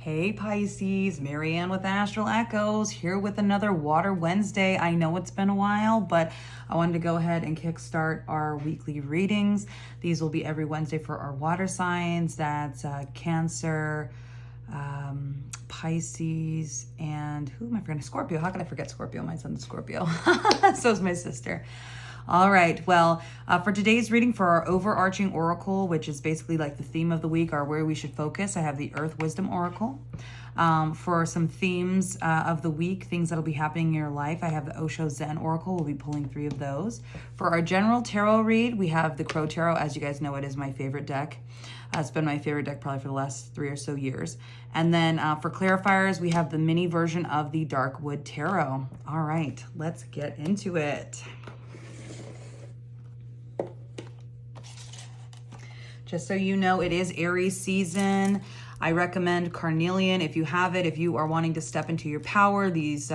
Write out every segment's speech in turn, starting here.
Hey Pisces, Marianne with Astral Echoes here with another Water Wednesday. I know it's been a while, but I wanted to go ahead and kickstart our weekly readings. These will be every Wednesday for our water signs. That's Cancer, Pisces, and who am I forgetting? Scorpio. How could I forget Scorpio? My son's Scorpio. So is my sister. All right, well, for today's reading for our overarching oracle, which is basically like the theme of the week or where we should focus, I have the Earth Wisdom Oracle. For some themes of the week, things that'll be happening in your life, I have the Osho Zen Oracle. We'll be pulling 3 of those. For our general tarot read, we have the Crow Tarot. As you guys know, it is my favorite deck. It's been my favorite deck probably for the last 3 or so years. And then for clarifiers, we have the mini version of the Darkwood Tarot. All right, let's get into it. Just so you know, it is Aries season. I recommend Carnelian if you have it, if you are wanting to step into your power, these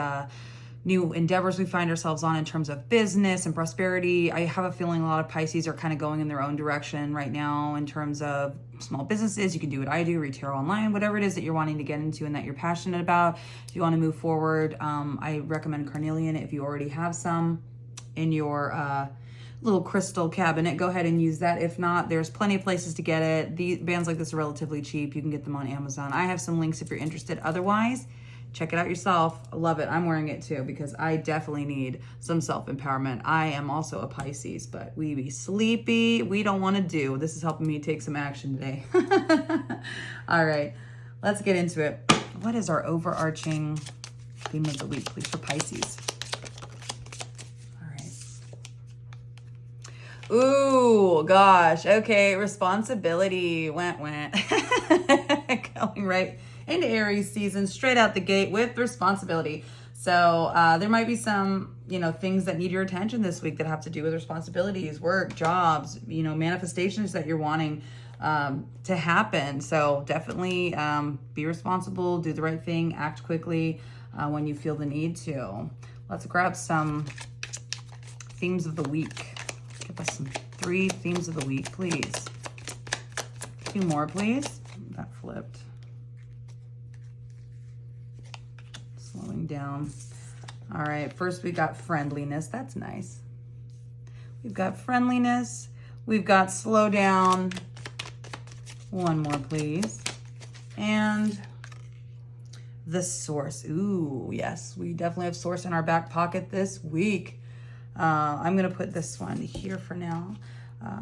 new endeavors we find ourselves on in terms of business and prosperity. I have a feeling a lot of Pisces are kind of going in their own direction right now in terms of small businesses. You can do what I do, read tarot online, whatever it is that you're wanting to get into and that you're passionate about. If you want to move forward, I recommend Carnelian if you already have some in your little crystal cabinet. Go ahead and use that. If not, there's plenty of places to get it. The bands like this are relatively cheap. You can get them on Amazon. I have some links if you're interested. Otherwise, check it out yourself. I love it. I'm wearing it too because I definitely need some self-empowerment. I am also a Pisces, but we be sleepy. We don't want to do. This is helping me take some action today. All right, let's get into it. What is our overarching theme of the week, please, for Pisces? Ooh, gosh. Okay, responsibility. Went. Going right into Aries season, straight out the gate with responsibility. So there might be some, things that need your attention this week that have to do with responsibilities, work, jobs, manifestations that you're wanting to happen. So definitely be responsible, do the right thing, act quickly when you feel the need to. Let's grab some themes of the week. Give us some 3 themes of the week, please. 2 more, please. That flipped. Slowing down. All right, first we got friendliness. That's nice. We've got friendliness. We've got slow down. 1 more, please. And the source. Ooh, yes, we definitely have source in our back pocket this week. I'm going to put this one here for now.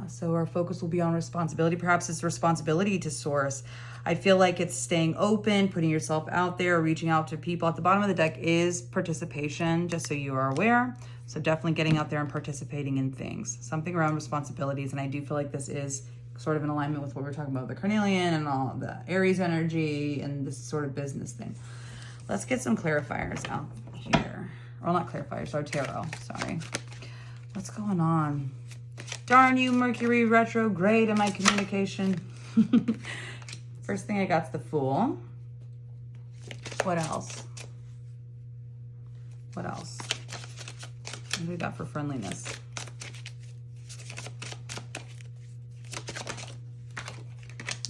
So our focus will be on responsibility. Perhaps it's responsibility to source. I feel like it's staying open, putting yourself out there, reaching out to people. At the bottom of the deck is participation, just so you are aware. So definitely getting out there and participating in things. Something around responsibilities. And I do feel like this is sort of in alignment with what we're talking about, the Carnelian and all the Aries energy and this sort of business thing. Let's get some clarifiers out here. Well, not clarifiers, our tarot, sorry. What's going on? Darn you, Mercury retrograde in my communication. First thing I got's the Fool. What else? What else? What do we got for friendliness?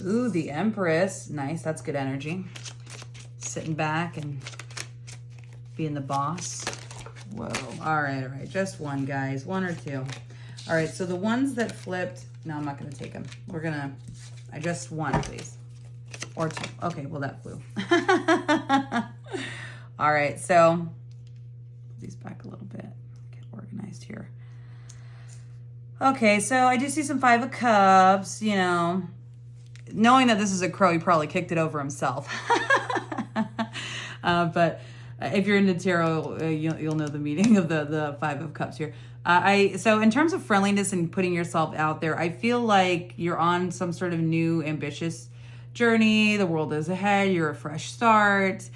Ooh, the Empress. Nice, that's good energy. Sitting back and being the boss. Whoa. All right. Just 1, guys. 1 or 2. All right. So the ones that flipped, no, I'm not going to take them. We're going to, just 1, please. Or 2. Okay. Well, that flew. All right. So put these back a little bit. Get organized here. Okay. So I do see some 5 of Cups, Knowing that this is a crow, he probably kicked it over himself. But if you're into tarot, you'll know the meaning of the 5 of Cups here. So in terms of friendliness and putting yourself out there, I feel like you're on some sort of new ambitious journey. The world is ahead. You're a fresh start.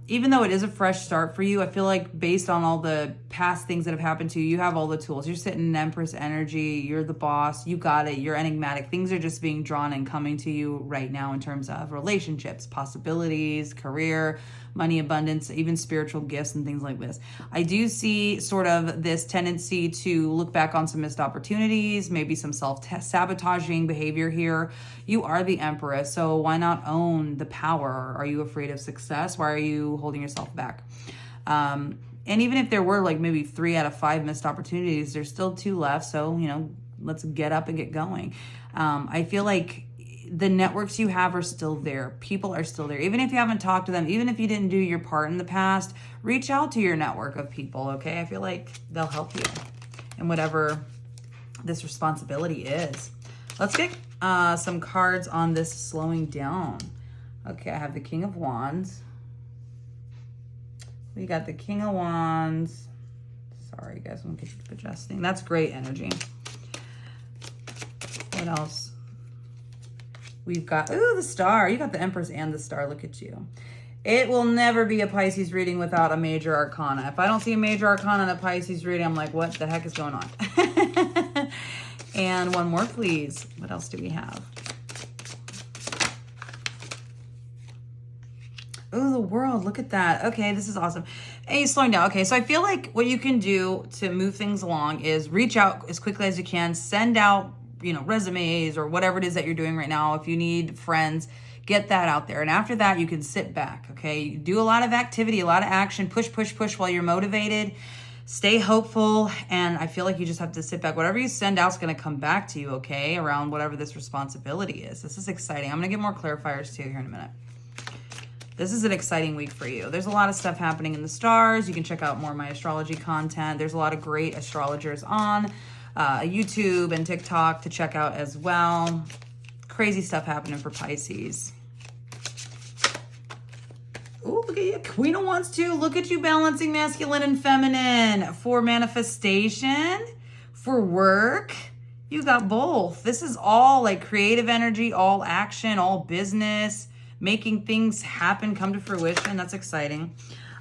Even though it is a fresh start for you, I feel like based on all the past things that have happened to you, you have all the tools. You're sitting in Empress energy. You're the boss. You got it. You're enigmatic. Things are just being drawn and coming to you right now in terms of relationships, possibilities, career, money, abundance, even spiritual gifts and things like this. I do see sort of this tendency to look back on some missed opportunities, maybe some self-sabotaging behavior here. You are the Empress. So why not own the power? Are you afraid of success? Why are you holding yourself back? And even if there were like maybe 3 out of 5 missed opportunities, there's still 2 left. So, you know, let's get up and get going. I feel like the networks you have are still there. People are still there. Even if you haven't talked to them, even if you didn't do your part in the past, reach out to your network of people, okay? I feel like they'll help you in whatever this responsibility is. Let's get some cards on this slowing down. Okay, I have the King of Wands. We got the King of Wands. Sorry, guys, I'm keep adjusting. That's great energy. What else? We've got, ooh, the Star. You got the Empress and the Star. Look at you. It will never be a Pisces reading without a major arcana. If I don't see a major arcana in a Pisces reading, I'm like, what the heck is going on? And one more, please. What else do we have? Oh, the World. Look at that. Okay, this is awesome. Hey, slowing down. Okay, so I feel like what you can do to move things along is reach out as quickly as you can. Send out, you know, resumes or whatever it is that you're doing right now. If you need friends, get that out there. And after that, you can sit back, okay? Do a lot of activity, a lot of action, push, push, push while you're motivated. Stay hopeful. And I feel like you just have to sit back. Whatever you send out is going to come back to you, okay? Around whatever this responsibility is. This is exciting. I'm going to get more clarifiers too here in a minute. This is an exciting week for you. There's a lot of stuff happening in the stars. You can check out more of my astrology content. There's a lot of great astrologers on YouTube and TikTok to check out as well. Crazy stuff happening for Pisces. Oh, look at you. Queen of Wands too. Look at you balancing masculine and feminine for manifestation, for work. You got both. This is all like creative energy, all action, all business, making things happen, come to fruition. That's exciting.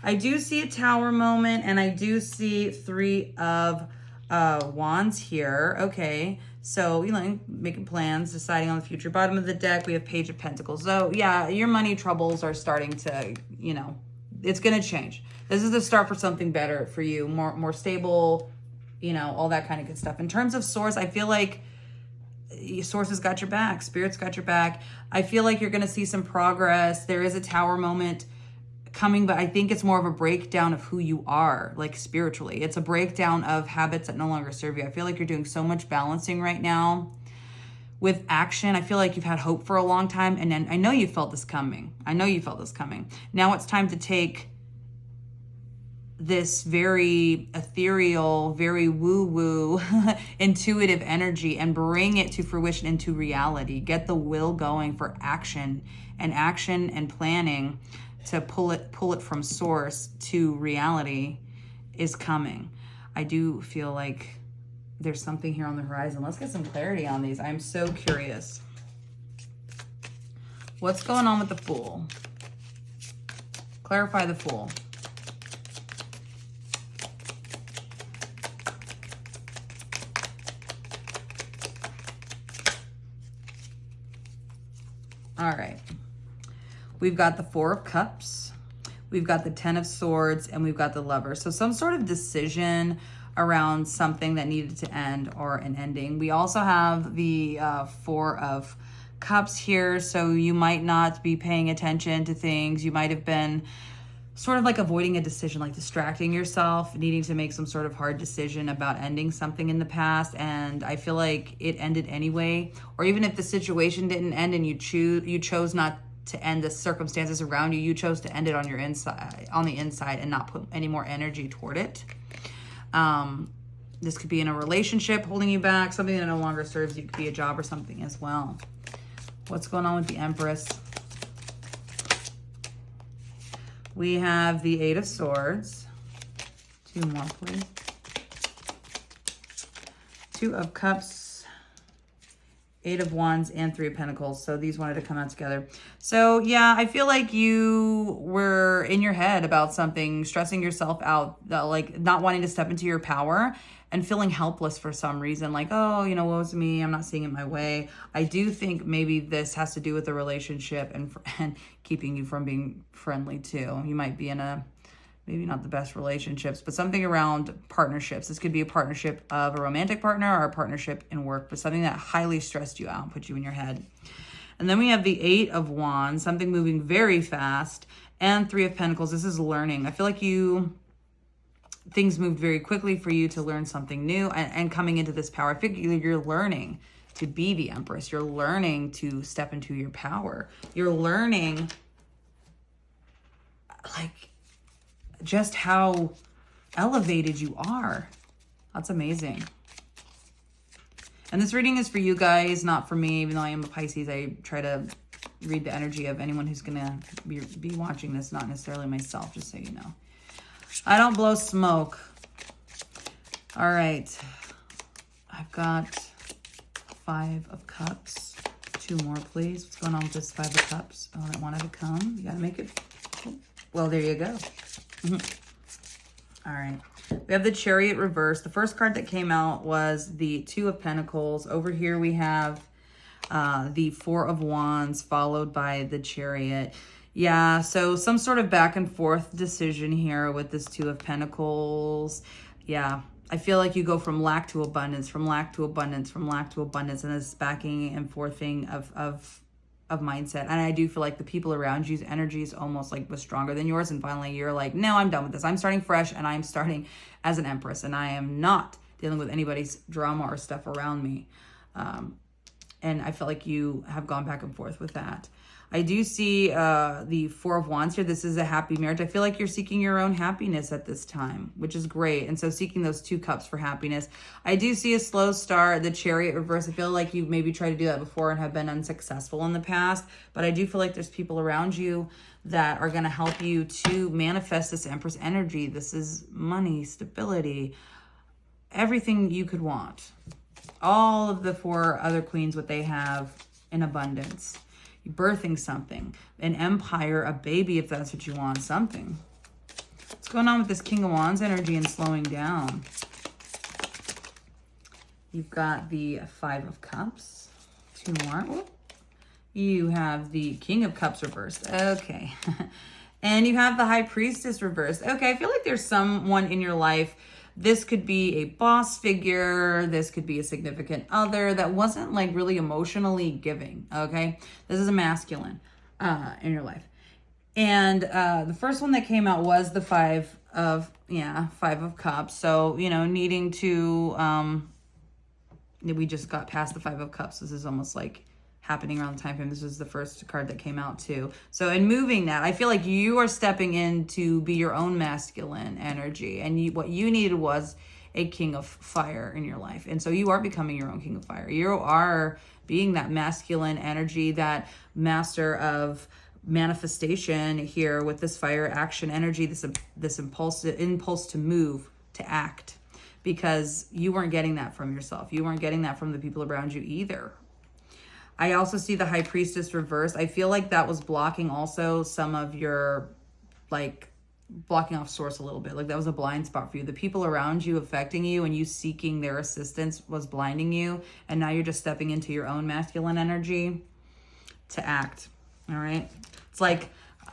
I do see a Tower moment, and I do see 3 of Wands here. Okay, so, you know, making plans, deciding on the future. Bottom of the deck, we have Page of Pentacles. So, yeah, your money troubles are starting to, you know, it's going to change. This is the start for something better for you, more stable, you know, all that kind of good stuff. In terms of source, I feel like Source has got your back. Spirit's got your back. I feel like you're going to see some progress. There is a Tower moment coming, but I think it's more of a breakdown of who you are, like spiritually. It's a breakdown of habits that no longer serve you. I feel like you're doing so much balancing right now with action. I feel like you've had hope for a long time, and then I know you felt this coming. I know you felt this coming. Now it's time to take this very ethereal, very woo-woo, intuitive energy and bring it to fruition into reality. Get the will going for action and planning to pull it from source to reality is coming. I do feel like there's something here on the horizon. Let's get some clarity on these. I'm so curious. What's going on with the Fool? Clarify the Fool. All right. We've got the 4 of Cups, we've got the 10 of Swords, and we've got the Lover. So some sort of decision around something that needed to end or an ending. We also have the 4 of Cups here. So you might not be paying attention to things. You might have been sort of like avoiding a decision, like distracting yourself, needing to make some sort of hard decision about ending something in the past. And I feel like it ended anyway. Or even if the situation didn't end and you chose not to end the circumstances around you, you chose to end it on the inside and not put any more energy toward it. This could be in a relationship holding you back, something that no longer serves you. It could be a job or something as well. What's going on with the Empress? We have the 8 of Swords. 2 more, please. 2 of Cups, 8 of Wands, and 3 of Pentacles. So these wanted to come out together. So yeah, I feel like you were in your head about something, stressing yourself out, like not wanting to step into your power and feeling helpless for some reason. Like, oh, you know, woe is me, I'm not seeing it my way. I do think maybe this has to do with the relationship and keeping you from being friendly too. You might be in a, maybe not the best relationships, but something around partnerships. This could be a partnership of a romantic partner or a partnership in work, but something that highly stressed you out, put you in your head. And then we have the 8 of Wands, something moving very fast, and 3 of Pentacles. This is learning. I feel like things moved very quickly for you to learn something new, and coming into this power. I figure you're learning to be the Empress. You're learning to step into your power. You're learning like just how elevated you are. That's amazing. And this reading is for you guys, not for me. Even though I am a Pisces, I try to read the energy of anyone who's gonna be watching this, not necessarily myself, just so you know. I don't blow smoke. All right. I've got 5 of Cups. 2 more, please. What's going on with this 5 of Cups? Oh, that wanted to come. You gotta make it. Well, there you go. All right. We have the Chariot reverse. The first card that came out was the 2 of Pentacles. Over here we have the 4 of Wands, followed by the Chariot. Yeah, so some sort of back and forth decision here with this 2 of Pentacles. Yeah, I feel like you go from lack to abundance, from lack to abundance, from lack to abundance, and this backing and forthing of mindset. And I do feel like the people around you's energy is almost like was stronger than yours. And finally you're like, no, I'm done with this. I'm starting fresh, and I'm starting as an Empress, and I am not dealing with anybody's drama or stuff around me. And I feel like you have gone back and forth with that. I do see the 4 of Wands here. This is a happy marriage. I feel like you're seeking your own happiness at this time, which is great. And so seeking those 2 cups for happiness. I do see a slow start, the Chariot reverse. I feel like you've maybe tried to do that before and have been unsuccessful in the past. But I do feel like there's people around you that are going to help you to manifest this Empress energy. This is money, stability, everything you could want. All of the 4 other queens, what they have in abundance. Birthing something, an empire, a baby, if that's what you want, something. What's going on with this King of Wands energy and slowing down? You've got the 5 of Cups. 2 more. Ooh. You have the King of Cups reversed. Okay. And you have the High Priestess reversed. Okay, I feel like there's someone in your life. This could be a boss figure. This could be a significant other that wasn't like really emotionally giving, okay? This is a masculine in your life. And the first one that came out was the 5 of Cups. So, you know, needing to, we just got past the 5 of Cups. This is almost like happening around the time frame. This was the first card that came out too. So in moving that, I feel like you are stepping in to be your own masculine energy. And what you needed was a King of Fire in your life. And so you are becoming your own King of Fire. You are being that masculine energy, that master of manifestation here with this fire action energy, this impulse to move, to act, because you weren't getting that from yourself. You weren't getting that from the people around you either. I also see the High Priestess reverse. I feel like that was blocking also some of your, like, blocking off source a little bit. Like that was a blind spot for you. The people around you affecting you and you seeking their assistance was blinding you. And now you're just stepping into your own masculine energy to act. All right. It's like,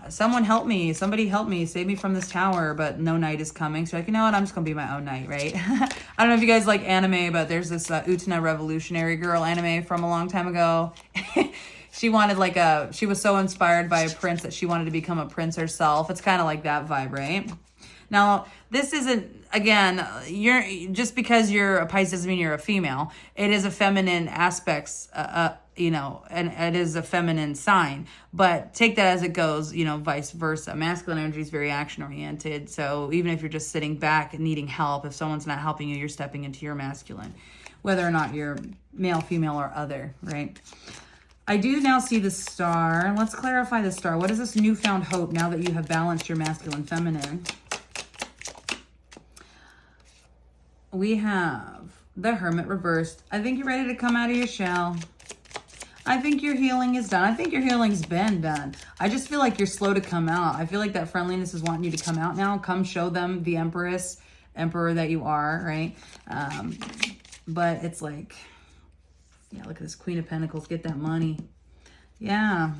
someone help me. Somebody help me. Save me from this tower. But no knight is coming. So like, you know what? I'm just going to be my own knight, right? I don't know if you guys like anime, but there's this Utena Revolutionary Girl anime from a long time ago. She wanted she was so inspired by a prince that she wanted to become a prince herself. It's kind of like that vibe, right? Now, this isn't, again, just because you're a Pisces doesn't mean you're a female. It is a feminine aspects, you know, and it is a feminine sign. But take that as it goes, you know, vice versa. Masculine energy is very action-oriented. So even if you're just sitting back and needing help, if someone's not helping you, you're stepping into your masculine, whether or not you're male, female, or other, right? I do now see the star. Let's clarify the star. What is this newfound hope now that you have balanced your masculine, feminine? We have the Hermit reversed. I think you're ready to come out of your shell. I think your healing is done. I think your healing's been done. I just feel like you're slow to come out. I feel like that friendliness is wanting you to come out now. Come show them the emperor that you are, right? But it's like, yeah, look at this Queen of Pentacles. Get that money. Yeah.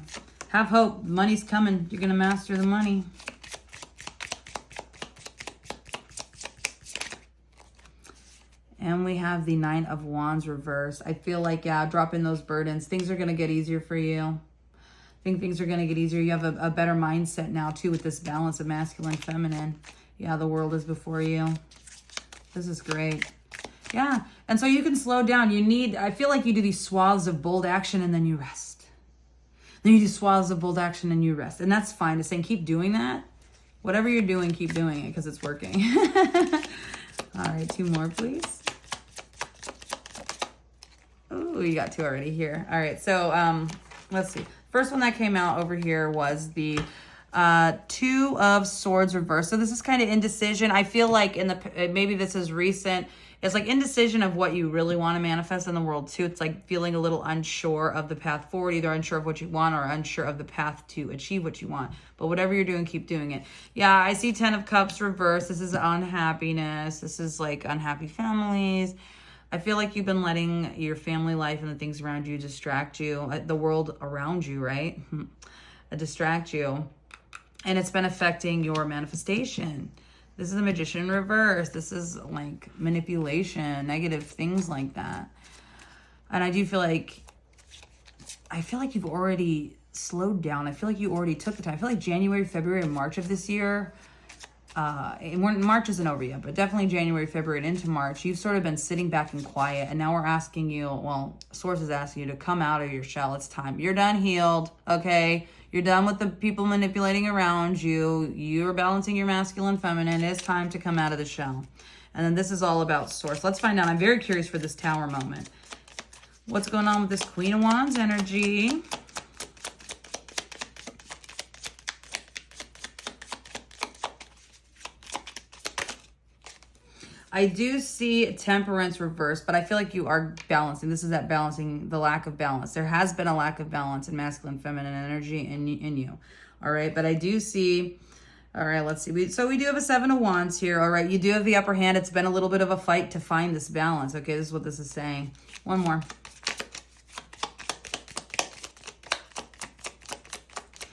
Have hope. Money's coming. You're going to master the money. And we have the Nine of Wands reversed. I feel like, yeah, dropping those burdens. Things are going to get easier for you. I think things are going to get easier. You have a better mindset now, too, with this balance of masculine, feminine. Yeah, the world is before you. This is great. Yeah, and so you can slow down. I feel like you do these swaths of bold action and then you rest. Then you do swaths of bold action and you rest. And that's fine. It's saying keep doing that. Whatever you're doing, keep doing it because it's working. All right, 2 more, please. Oh, you got 2 already here. All right, so let's see. First one that came out over here was the 2 of Swords reversed. So this is kind of indecision. I feel like maybe this is recent. It's like indecision of what you really want to manifest in the world too. It's like feeling a little unsure of the path forward, either unsure of what you want or unsure of the path to achieve what you want. But whatever you're doing, keep doing it. Yeah, I see 10 of Cups reversed. This is unhappiness. This is like unhappy families. I feel like you've been letting your family life and the things around you distract you, the world around you, right? Distract you. And it's been affecting your manifestation. This is the Magician in reverse. This is like manipulation, negative things like that. And I do feel like, you've already slowed down. I feel like you already took the time. I feel like January, February, and March of this year, March isn't over yet, but definitely January, February, and into March, you've sort of been sitting back and quiet. And now we're asking you, well, Source is asking you to come out of your shell. It's time. You're done healed, okay? You're done with the people manipulating around you. You're balancing your masculine, feminine. It's time to come out of the shell. And then this is all about Source. Let's find out. I'm very curious for this Tower moment. What's going on with this Queen of Wands energy? I do see Temperance reversed, but I feel like you are balancing. This is that balancing, the lack of balance. There has been a lack of balance in masculine, feminine energy in you. All right, but I do see, all right, let's see. So we do have a 7 of Wands here. All right, you do have the upper hand. It's been a little bit of a fight to find this balance. Okay, this is what this is saying. One more.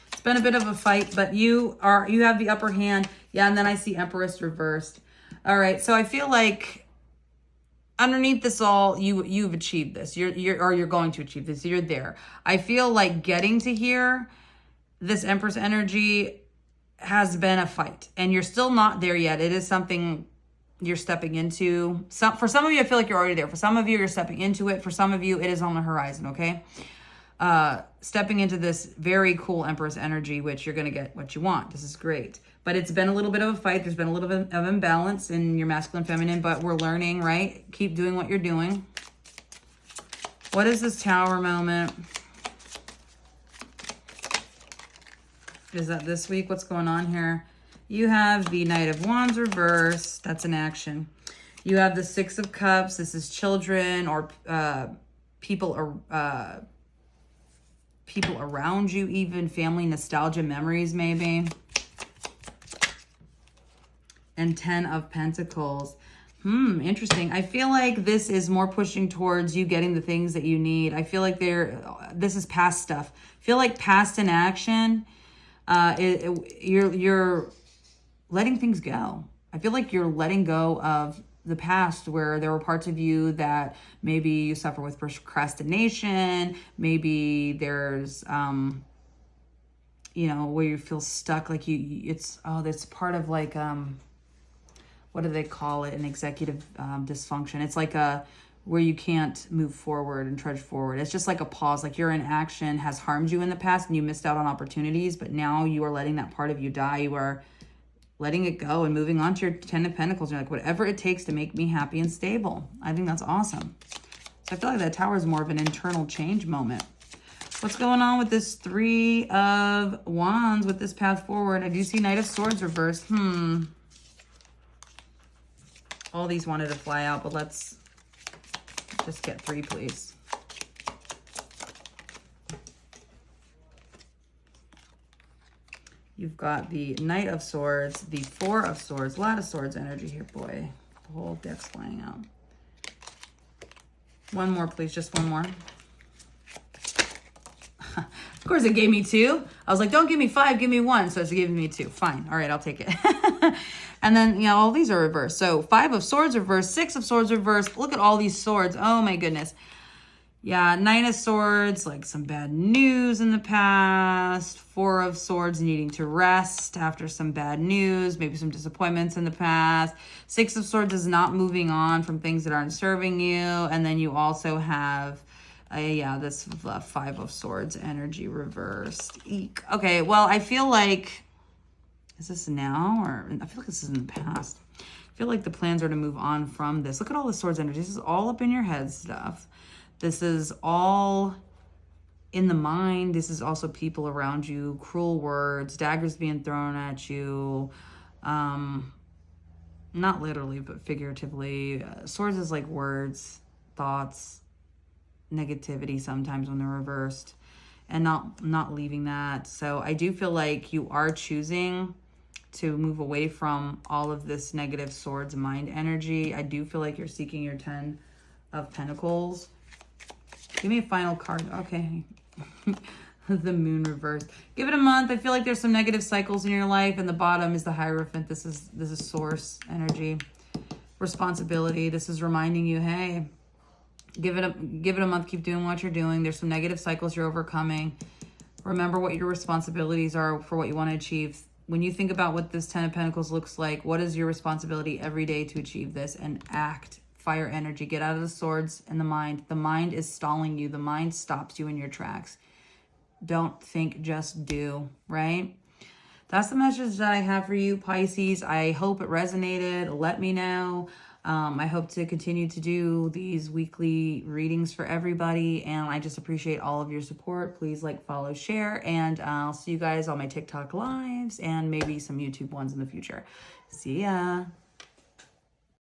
It's been a bit of a fight, but you have the upper hand. Yeah, and then I see Empress reversed. All right, so I feel like underneath this all, you've achieved this. You're going to achieve this. You're there. I feel like getting to here, this Empress energy has been a fight, and you're still not there yet. It is something you're stepping into. For some of you, I feel like you're already there. For some of you, you're stepping into it. For some of you, it is on the horizon, okay? Stepping into this very cool Empress energy, which you're going to get what you want. This is great. But it's been a little bit of a fight. There's been a little bit of imbalance in your masculine, feminine, but we're learning, right? Keep doing what you're doing. What is this Tower moment? Is that this week? What's going on here? You have the Knight of Wands reversed. That's an action. You have the 6 of Cups. This is children or people around you, even family nostalgia memories maybe. And 10 of Pentacles. Interesting. I feel like this is more pushing towards you getting the things that you need. I feel like this is past stuff. I feel like past in action, you're letting things go. I feel like you're letting go of the past where there were parts of you that maybe you suffer with procrastination. Maybe there's, where you feel stuck. Like that's part of like, what do they call it? An executive dysfunction. It's like where you can't move forward and trudge forward. It's just like a pause. Like your inaction has harmed you in the past and you missed out on opportunities, but now you are letting that part of you die. You are letting it go and moving on to your 10 of Pentacles. You're like, whatever it takes to make me happy and stable. I think that's awesome. So I feel like that Tower is more of an internal change moment. What's going on with this 3 of Wands with this path forward? I do see Knight of Swords reversed. All these wanted to fly out, but let's just get 3, please. You've got the Knight of Swords, the 4 of Swords. A lot of Swords energy here, boy. The whole deck's flying out. One more, please. Just one more. Of course, it gave me 2. I was like, don't give me 5, give me 1. So it's giving me 2. Fine. All right, I'll take it. And then, you know, all these are reversed. So 5 of Swords reversed, 6 of Swords reversed. Look at all these swords. Oh, my goodness. Yeah, 9 of Swords, like some bad news in the past. 4 of Swords, needing to rest after some bad news, maybe some disappointments in the past. 6 of Swords is not moving on from things that aren't serving you. And then you also have, this 5 of Swords energy reversed. Eek. Okay, well, I feel like, is this now? Or I feel like this is in the past. I feel like the plans are to move on from this. Look at all the Swords energy. This is all up in your head stuff. This is all in the mind. This is also people around you, cruel words, daggers being thrown at you. Not literally, but figuratively. Swords is like words, thoughts, negativity sometimes when they're reversed, and not leaving that. So I do feel like you are choosing to move away from all of this negative Swords mind energy. I do feel like you're seeking your 10 of Pentacles. Give me a final card. Okay. The Moon reversed. Give it a month. I feel like there's some negative cycles in your life. And the bottom is the Hierophant. This is Source energy. Responsibility. This is reminding you, hey, give it a month. Keep doing what you're doing. There's some negative cycles you're overcoming. Remember what your responsibilities are for what you want to achieve. When you think about what this 10 of Pentacles looks like, what is your responsibility every day to achieve this? And act. Fire energy. Get out of the Swords and the mind. The mind is stalling you. The mind stops you in your tracks. Don't think, just do, right? That's the message that I have for you, Pisces. I hope it resonated. Let me know. I hope to continue to do these weekly readings for everybody, and I just appreciate all of your support. Please like, follow, share, and I'll see you guys on my TikTok lives and maybe some YouTube ones in the future. See ya.